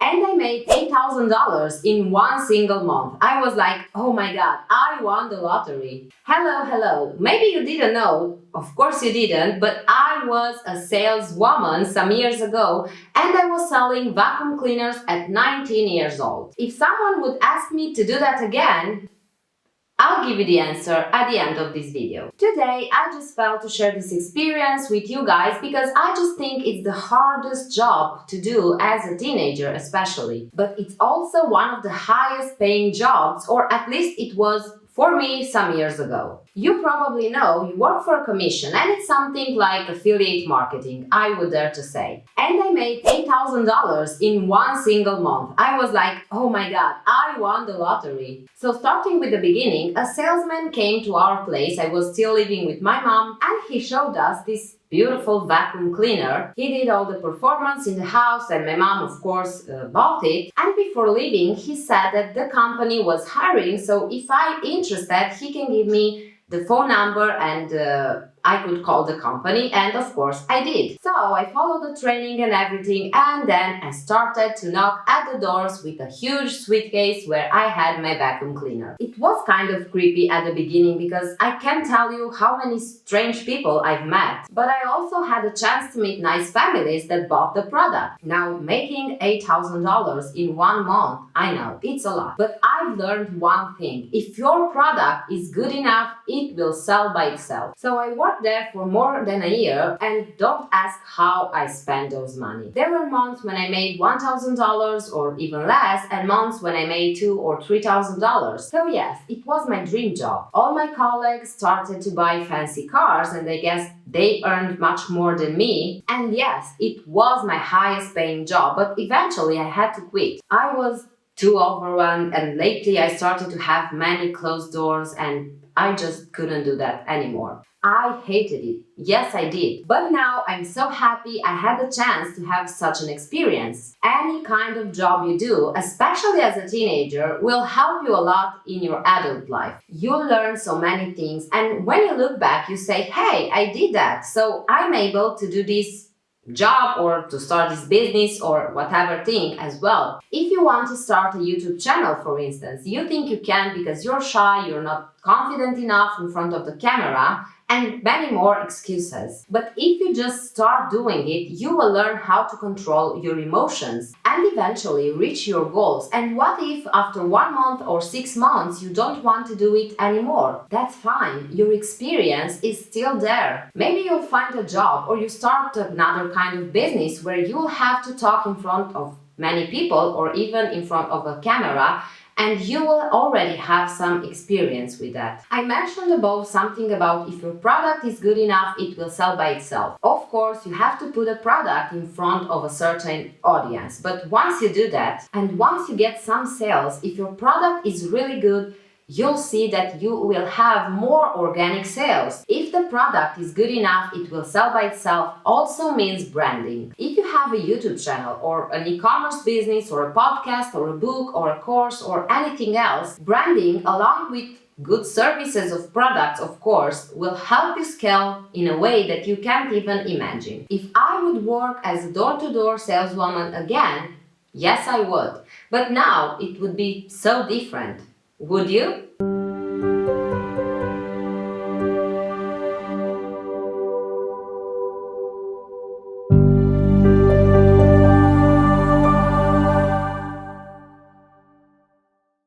and I made $8,000 in one single month. I was like, oh my god, I won the lottery. Hello. Maybe you didn't know, of course you didn't, but I was a saleswoman some years ago and I was selling vacuum cleaners at 19 years old. If someone would ask me to do that again, I'll give you the answer at the end of this video. Today, I just felt to share this experience with you guys because I just think it's the hardest job to do as a teenager especially. But it's also one of the highest paying jobs, or at least it was for me some years ago. You probably know you work for a commission and it's something like affiliate marketing, I would dare to say. And I made $8,000 in one single month. I was like, oh my god, I won the lottery. So starting with the beginning, a salesman came to our place. I was still living with my mom and he showed us this beautiful vacuum cleaner. He did all the performance in the house and my mom of course bought it, and before leaving he said that the company was hiring, so if I'm interested he can give me the phone number and I could call the company, and of course I did. So I followed the training and everything, and then I started to knock at the doors with a huge suitcase where I had my vacuum cleaner. It was kind of creepy at the beginning because I can't tell you how many strange people I've met, but I also had a chance to meet nice families that bought the product. Now, making $8,000 in 1 month, I know, it's a lot, but I've learned one thing: if your product is good enough, it will sell by itself. So I worked there for more than a year, and don't ask how I spent those money. There were months when I made $1,000 or even less, and months when I made $2,000 or $3,000. So yes, it was my dream job. All my colleagues started to buy fancy cars, and I guess they earned much more than me. And yes, it was my highest paying job, but eventually I had to quit. I was too overwhelmed, and lately I started to have many closed doors and I just couldn't do that anymore. I hated it. Yes, I did. But now I'm so happy I had the chance to have such an experience. Any kind of job you do, especially as a teenager, will help you a lot in your adult life. You'll learn so many things, and when you look back, you say, hey, I did that, so I'm able to do this job or to start this business or whatever thing as well. If you want to start a YouTube channel, for instance, you think you can because you're shy, you're not confident enough in front of the camera, and many more excuses. But if you just start doing it, you will learn how to control your emotions and eventually reach your goals. And what if after 1 month or 6 months you don't want to do it anymore? That's fine. Your experience is still there. Maybe you'll find a job or you start another kind of business where you'll have to talk in front of many people or even in front of a camera, and you will already have some experience with that. I mentioned above something about if your product is good enough, it will sell by itself. Of course, you have to put a product in front of a certain audience, but once you do that, and once you get some sales, if your product is really good, you'll see that you will have more organic sales. If the product is good enough, it will sell by itself also means branding. If you have a YouTube channel or an e-commerce business or a podcast or a book or a course or anything else, branding along with good services of products, of course, will help you scale in a way that you can't even imagine. If I would work as a door-to-door saleswoman again, yes, I would. But now it would be so different. Would you?